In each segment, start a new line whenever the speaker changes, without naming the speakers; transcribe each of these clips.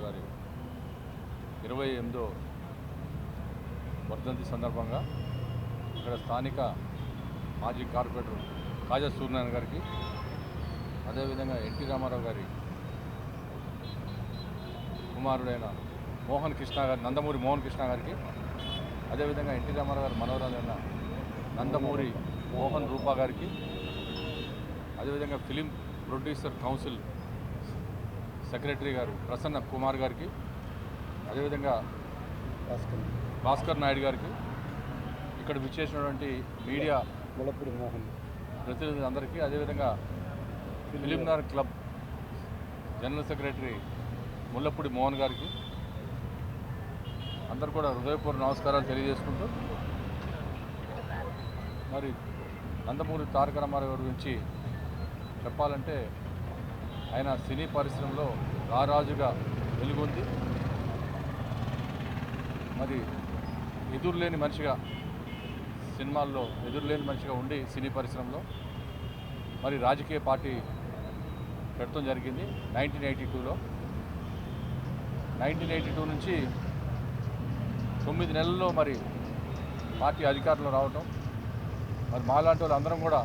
గారి 28వ వర్ధంతి సందర్భంగా ఇక్కడ స్థానిక మాజీ కార్పొరేటర్ కాజా సూర్యనారాయణ గారికి, అదేవిధంగా ఎన్టీ రామారావు గారి కుమారుడైన మోహన్ కృష్ణ గారి నందమూరి మోహన్ కృష్ణ గారికి, అదేవిధంగా ఎన్టీ రామారావు గారి మనవరాలైన నందమూరి మోహన్ రూపా గారికి, అదేవిధంగా ఫిలిం ప్రొడ్యూసర్ కౌన్సిల్ సెక్రటరీ గారు ప్రసన్న కుమార్ గారికి, అదేవిధంగా భాస్కర్ నాయుడు గారికి, ఇక్కడ విచ్చేసినటువంటి మీడియా
ములపూడి మోహన్
ప్రతినిధులందరికీ, అదేవిధంగా Film Nagar club general secretary Mullapudi Mohan గారికి అందరు కూడా హృదయపూర్వక నమస్కారాలు తెలియజేసుకుంటూ, మరి నందమూరి తారక రామారావు గారి గురించి చెప్పాలంటే ఆయన సినీ పరిశ్రమలో రారాజుగా వెలుగొంది, మరి ఎదురులేని మనిషిగా సినిమాల్లో ఎదురులేని మనిషిగా ఉండి సినీ పరిశ్రమలో మరి రాజకీయ పార్టీ పెట్టడం జరిగింది 1982లో. 1982 నుంచి 9 నెలల్లో మరి పార్టీ అధికారంలో రావటం, మరి మాలాంటి వాళ్ళు అందరం కూడా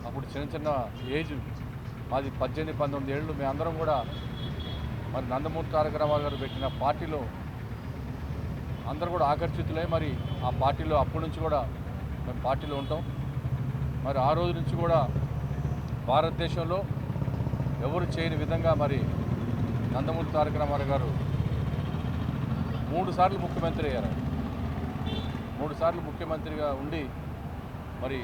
అప్పుడు చిన్న చిన్న ఏజ్, మాది 18-19 ఏళ్ళు, మేమందరం కూడా మరి నందమూరి తారక రామారావు గారు పెట్టిన పార్టీలో అందరూ కూడా ఆకర్షితులై మరి ఆ పార్టీలో అప్పటి నుంచి కూడా మేము పార్టీలో ఉంటాం. మరి ఆ రోజు నుంచి కూడా భారతదేశంలో ఎవరు చేయని విధంగా మరి నందమూరి తారక రామారావు గారు 3 సార్లు ముఖ్యమంత్రి అయ్యారు. 3 సార్లు ముఖ్యమంత్రిగా ఉండి మరి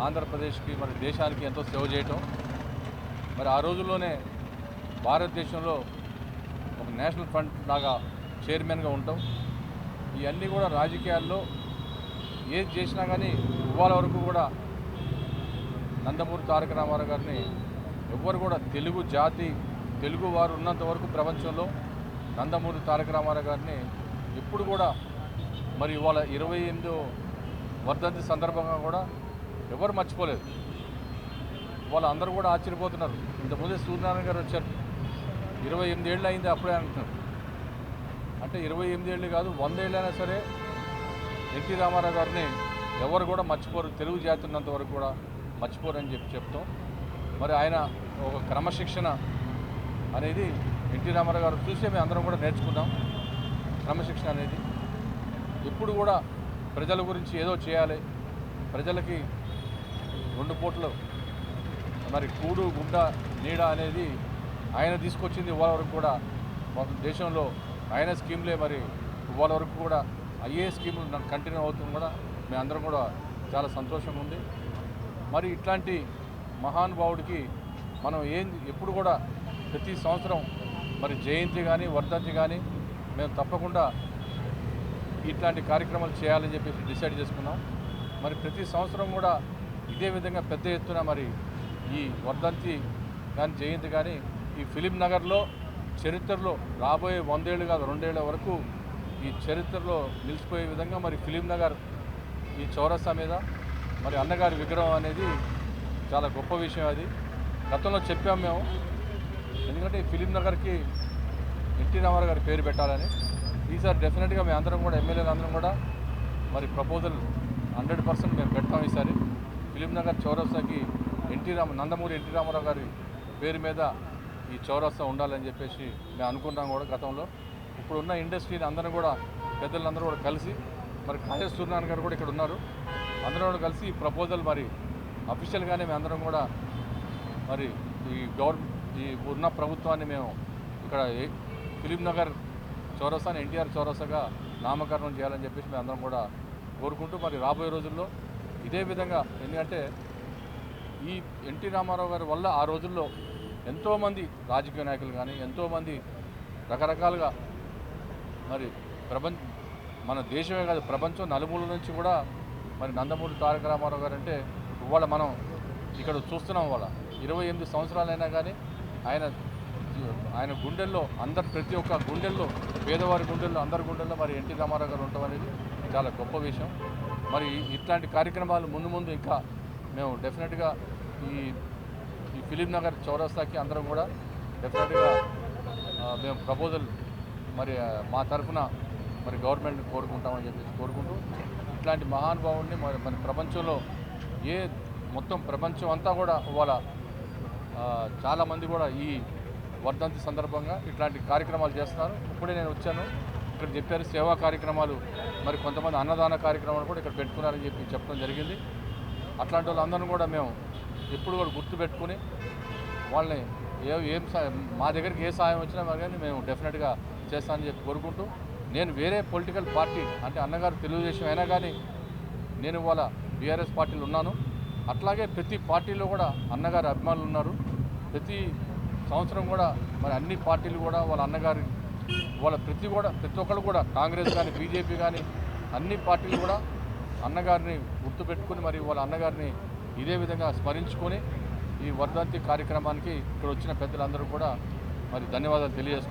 ఆంధ్రప్రదేశ్కి మరి దేశానికి ఎంతో సేవ చేయటం, మరి ఆ రోజుల్లోనే భారతదేశంలో ఒక నేషనల్ ఫండ్ లాగా చైర్మన్గా ఉంటాం. ఇవన్నీ కూడా రాజకీయాల్లో ఏది చేసినా కానీ ఇవాళ వరకు కూడా నందమూరి తారక రామారావు గారిని ఎవ్వరు కూడా తెలుగు జాతి, తెలుగు వారు ఉన్నంత వరకు ప్రపంచంలో నందమూరి తారక రామారావు గారిని ఎప్పుడు కూడా మరి ఇవాళ 28వ వర్ధంతి సందర్భంగా కూడా ఎవరు మర్చిపోలేదు. వాళ్ళు అందరూ కూడా ఆశ్చర్యపోతున్నారు. ఇంతకుముందే సూర్యనారాయణ గారు వచ్చారు, 28 ఏళ్ళు అయింది అప్పుడే అంటున్నారు. అంటే 28 ఏళ్ళు కాదు, 100 ఏళ్ళైనా సరే ఎన్టీ రామారావు గారిని ఎవరు కూడా మర్చిపోరు, తెలుగు జాతి ఉన్నంత వరకు కూడా మర్చిపోరు అని చెప్తాం. మరి ఆయన ఒక క్రమశిక్షణ అనేది ఎన్టీ రామారావు గారు చూసే మేము అందరం కూడా నేర్చుకున్నాం. క్రమశిక్షణ అనేది ఎప్పుడు కూడా ప్రజల గురించి ఏదో చేయాలి, ప్రజలకి 2 పూటలు మరి కూడు గుడ్డ నీడ అనేది ఆయన తీసుకొచ్చింది. ఇవాళ వరకు కూడా మన దేశంలో ఆయన స్కీమ్లే మరి ఇవాళ వరకు కూడా అయ్యే స్కీములు కంటిన్యూ అవుతుంది కూడా మేమందరం కూడా చాలా సంతోషంగా ఉంది. మరి ఇట్లాంటి మహానుభావుడికి మనం ఎప్పుడు కూడా ప్రతి సంవత్సరం మరి జయంతి కానీ వర్ధంతి కానీ మేము తప్పకుండా ఇట్లాంటి కార్యక్రమాలు చేయాలని చెప్పేసి డిసైడ్ చేసుకున్నాం. మరి ప్రతి సంవత్సరం కూడా ఇదే విధంగా పెద్ద ఎత్తున మరి ఈ వర్ధంతి కానీ జయంతి కానీ ఈ ఫిలిం నగర్లో చరిత్రలో రాబోయే 100 ఏళ్ళు కాదు 2 ఏళ్ల వరకు ఈ చరిత్రలో నిలిచిపోయే విధంగా మరి ఫిలిం నగర్ ఈ చౌరస్తా మీద మరి అన్నగారి విగ్రహం అనేది చాలా గొప్ప విషయం. అది గతంలో చెప్పాం మేము, ఎందుకంటే ఈ ఫిలిం నగర్కి ఎన్టీ రామారావు గారి పేరు పెట్టాలని. ఈసారి డెఫినెట్గా మేము అందరం కూడా ఎమ్మెల్యేలు అందరం కూడా మరి ప్రపోజల్ 100% మేము పెడతాం. ఈసారి ఫిలిం నగర్ చౌరస్తాకి నందమూరి ఎన్టీ రామారావు గారి పేరు మీద ఈ చౌరస్తా ఉండాలని చెప్పేసి మేము అనుకున్నాం కూడా గతంలో. ఇప్పుడున్న ఇండస్ట్రీని అందరం కూడా పెద్దలందరూ కూడా కలిసి మరి కాజా సూర్యనారాయణ గారు కూడా ఇక్కడ ఉన్నారు, అందరూ కూడా కలిసి ఈ ప్రపోజల్ మరి అఫీషియల్గానే మేము అందరం కూడా మరి ఈ ఉన్న ప్రభుత్వాన్ని మేము ఇక్కడ ఫిలిం నగర్ చౌరస్తాని ఎన్టీఆర్ చౌరస్తాగా నామకరణం చేయాలని చెప్పేసి మేము అందరం కూడా కోరుకుంటూ మరి రాబోయే రోజుల్లో ఇదే విధంగా, ఎందుకంటే ఈ ఎన్టీ రామారావు గారి వల్ల ఆ రోజుల్లో ఎంతోమంది రాజకీయ నాయకులు కానీ ఎంతోమంది రకరకాలుగా మరి మన దేశమే కాదు ప్రపంచం నలుమూల నుంచి కూడా మరి నందమూరి తారక రామారావు గారు అంటే ఇవాళ మనం ఇక్కడ చూస్తున్నాం. వాళ్ళ 28 సంవత్సరాలైనా కానీ ఆయన గుండెల్లో ప్రతి ఒక్క గుండెల్లో, పేదవారి గుండెల్లో, అందరి గుండెల్లో మరి ఎన్టీ రామారావు గారు ఉండటం అనేది చాలా గొప్ప విషయం. మరి ఇట్లాంటి కార్యక్రమాలు ముందు ఇంకా మేము డెఫినెట్గా ఈ ఫిలిం నగర్ చౌరస్తాకి అందరం కూడా డెఫినెట్గా మేము ప్రపోజల్ మరి మా తరఫున మరి గవర్నమెంట్ని కోరుకుంటామని చెప్పేసి కోరుకుంటూ ఇట్లాంటి మహానుభావుడిని మన ప్రపంచంలో మొత్తం ప్రపంచం అంతా కూడా ఇవాళ చాలామంది కూడా ఈ వర్ధంతి సందర్భంగా ఇట్లాంటి కార్యక్రమాలు చేస్తున్నారు. ఇప్పుడే నేను వచ్చాను, ఇక్కడ చెప్పారు సేవా కార్యక్రమాలు, మరి కొంతమంది అన్నదాన కార్యక్రమాలు కూడా ఇక్కడ పెట్టుకున్నారని చెప్పడం జరిగింది. అట్లాంటి వాళ్ళందరినీ కూడా మేము ఎప్పుడు కూడా గుర్తుపెట్టుకుని వాళ్ళని మా దగ్గరికి ఏ సాయం వచ్చినా కానీ మేము డెఫినెట్గా చేస్తామని చెప్పి కోరుకుంటూ, నేను వేరే పొలిటికల్ పార్టీ అంటే అన్నగారు తెలుగుదేశం అయినా కానీ నేను ఇవాళ బీఆర్ఎస్ పార్టీలో ఉన్నాను. అట్లాగే ప్రతి పార్టీలో కూడా అన్నగారి అభిమానులు ఉన్నారు. ప్రతి సంవత్సరం కూడా మరి అన్ని పార్టీలు కూడా వాళ్ళ అన్నగారి ప్రతి ఒక్కరు కూడా కాంగ్రెస్ కానీ బీజేపీ కానీ అన్ని పార్టీలు కూడా అన్నగారిని గుర్తుపెట్టుకుని మరి వాళ్ళ అన్నగారిని ఇదే విధంగా స్మరించుకొని ఈ వర్ధంతి కార్యక్రమానికి ఇక్కడ వచ్చిన పెద్దలందరూ కూడా మరి ధన్యవాదాలు తెలియజేసుకుంటున్నాను.